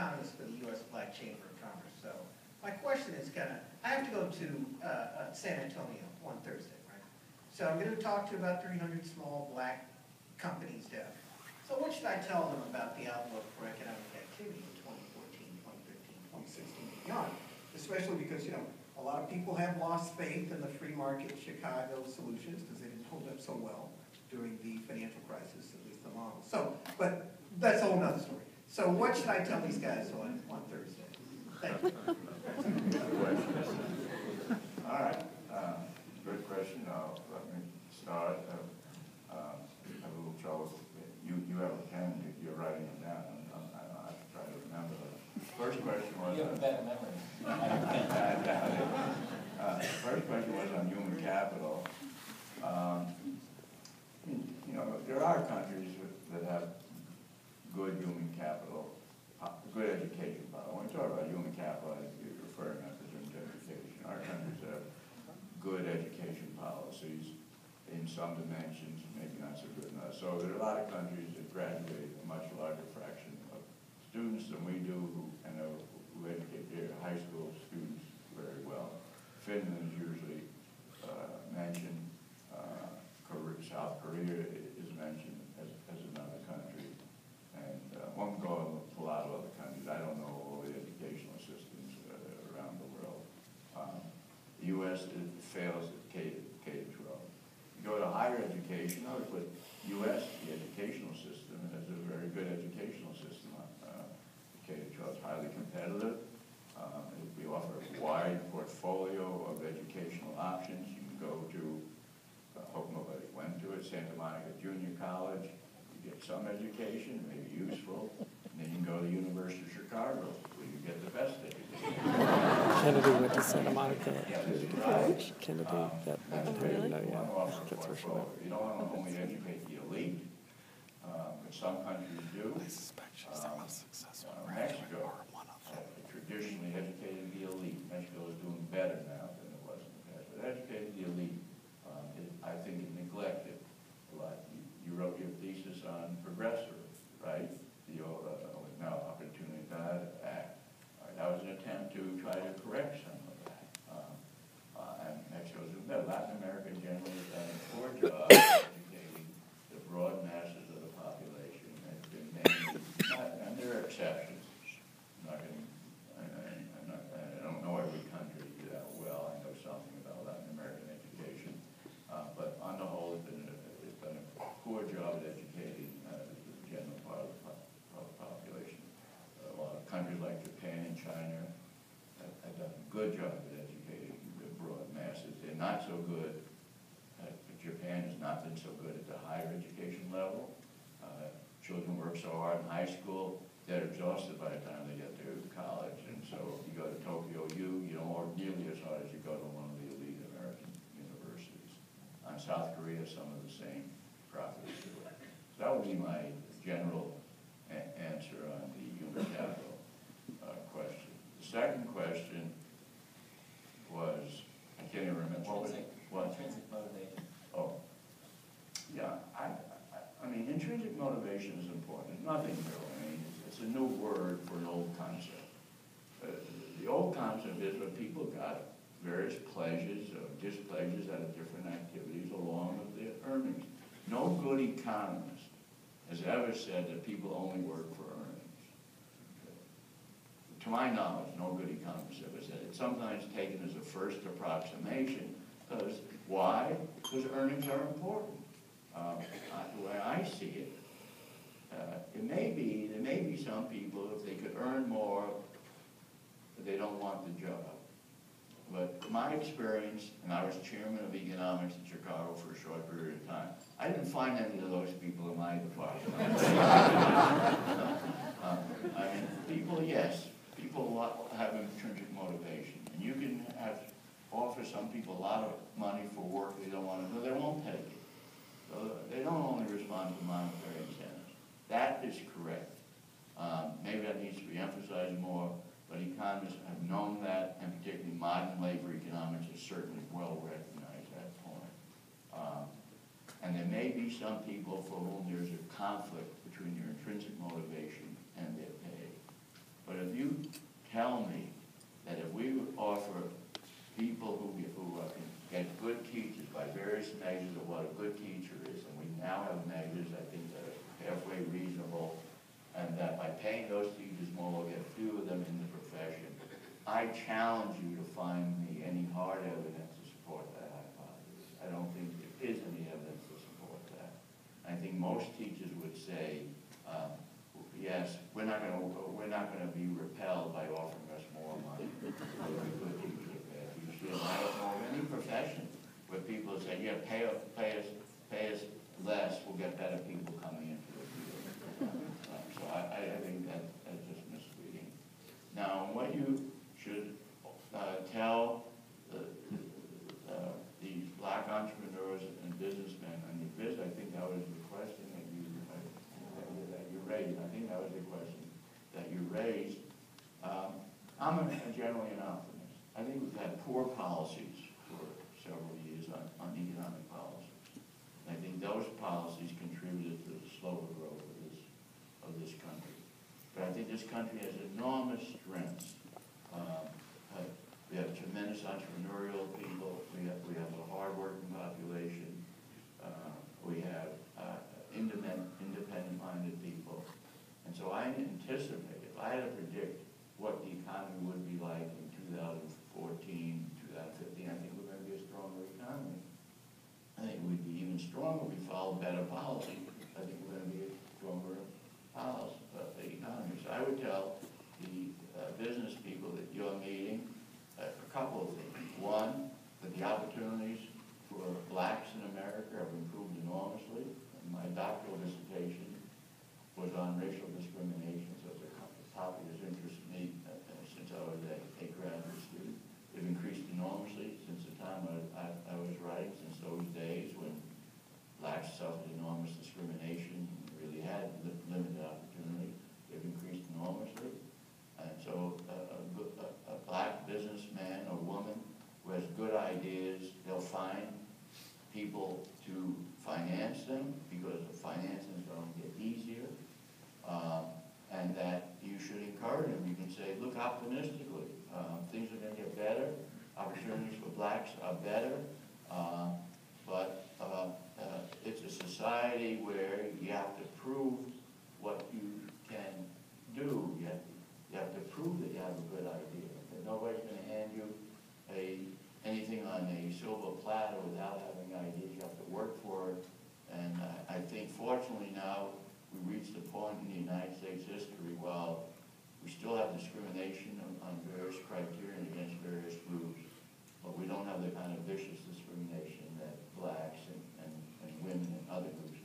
economist for the U.S. Black Chamber of Commerce. So my question is I have to go to San Antonio on Thursday, right? So I'm going to talk to about 300 small black companies there. So what should I tell them about the outlook for economic activity in 2014, 2015, 2016, and beyond? Especially because, a lot of people have lost faith in the free market Chicago solutions because they didn't hold up so well during the financial crisis, at least the model. So, but that's a whole nother story. So what should I tell these guys on Thursday? Thank you. Good question. All right. Good question. Let me start. I have a little trouble. You have a pen. You're writing it down. I have to try to remember that. First question was. You have a better memory. First question was on human capital. There are countries that have good human capital, good education policy. When we talk about human capital, you're referring, I presume, to education. Our countries have good education policies in some dimensions, maybe not so good in others. So there are a lot of countries that graduate a much larger fraction of students than we do who educate their high school students very well. Finland is usually mentioned. South Korea is mentioned as another country. And one can go to a lot of other countries. I don't know all the educational systems around the world. The U.S. fails at K-12. You go to higher education, I would put U.S., the educational system, has a very good educational system. K-12 is highly competitive. We offer a wide portfolio of educational options. You can go to, I hope nobody went to it, Santa Monica Junior College. You get some education, it may be useful. And then you can go to the University of Chicago, where you get the best education. Kennedy went to Santa Monica College. Kennedy, Really? no, yeah. That's for sure. You don't want to only educate the elite, but some countries do. I suspect she's the most successful. Mexico traditionally educated the elite. Mexico is doing better now than it was in the past. But educating the elite, I think it neglected a lot. You wrote your thesis on progressive, right? The now Opportunity Act. That was an attempt to try to correct some of that. And Mexico's doing better. Latin America generally has done a poor job of educating the broad masses of the population. There's been many, and there are exceptions. I don't know every country that well. I know something about Latin American education. But on the whole, it's done a poor job at educating the general part of the population. A lot of countries like Japan and China have done a good job at educating the broad masses. They're not so good. Japan has not been so good at the higher education level. Children work so hard in high school, they're exhausted by the time they get to college. And so if you go to Tokyo U, you don't work nearly as hard as you go to one of the elite American universities. South Korea, some of the same properties do it. So that would be my general answer on the human capital question. The second question was, I can't even remember. Intrinsic motivation. Oh, yeah. I mean, intrinsic motivation is important. It's nothing new. I mean, it's a new word for an old concept. The old concept is when people got various pleasures or displeasures out of different activities along with their earnings. No good economist has ever said that people only work for earnings. To my knowledge, no good economist ever said it. It's sometimes taken as a first approximation. Because why? Because earnings are important. The way I see it, there may be some people, if they could earn more, but they don't want the job. But my experience, and I was chairman of economics in Chicago for a short period of time, I didn't find any of those people in my department. I mean, people, yes, people have intrinsic motivation. And you can offer some people a lot of money for work they don't want to do, they won't take it. So they don't only respond to monetary incentives. That is correct. Maybe that needs to be emphasized more, but economists have known that, and particularly modern labor economics has certainly well recognized that point. And there may be some people for whom there's a conflict between your intrinsic motivation and their pay. But good teacher is, and we now have measures, I think, that are halfway reasonable, and that by paying those teachers more, we'll get few of them in the profession. I challenge you to find me any hard evidence to support that hypothesis. I don't think there is any evidence to support that. I think most teachers would say, yes, we're not gonna be repelled by offering us more money. Good teachers or bad teachers. And I don't know of any profession where people say, yeah, pay us less, we'll get better people coming into the field. So I think that's just misleading. Now, what you should tell the black entrepreneurs and businessmen, and I think that was the question that you raised. I think that was the question that you raised. I'm generally an optimist. I think we've had poor policies for several years on economic policy. I think those policies contributed to the slower growth of this country. But I think this country has enormous strengths. We have tremendous entrepreneurial people. We have a hard-working population. We have independent-minded people. And so I anticipate, if I had to predict what the economy would be like in 2014, 2015, I think we're going to be a stronger economy. I think we'd be even stronger if we followed better policy. I think we're going to be a stronger policy, economy. So I would tell the business people that you're meeting a couple of things. One, that the opportunities for blacks in America have improved enormously. And my doctoral dissertation was on racial discrimination, so it's a topic that's interested me since I was a graduate student. It's increased enormously since the time I was writing, since those days when blacks suffered enormous discrimination and really had limited opportunity. They've increased enormously. And so a black businessman or woman who has good ideas, they'll find people to finance them because the financing is going to get easier. And that you should encourage them. You can say, look optimistically. Things are going to get better. Opportunities for blacks are better. But it's a society where you have to prove what you can do. You have to prove that you have a good idea. That nobody's going to hand you anything on a silver platter without having ideas. You have to work for it. And I think fortunately now we reached a point in the United States history while we still have discrimination on various criteria and against various groups, but we don't have the kind of vicious discrimination that blacks and women and other groups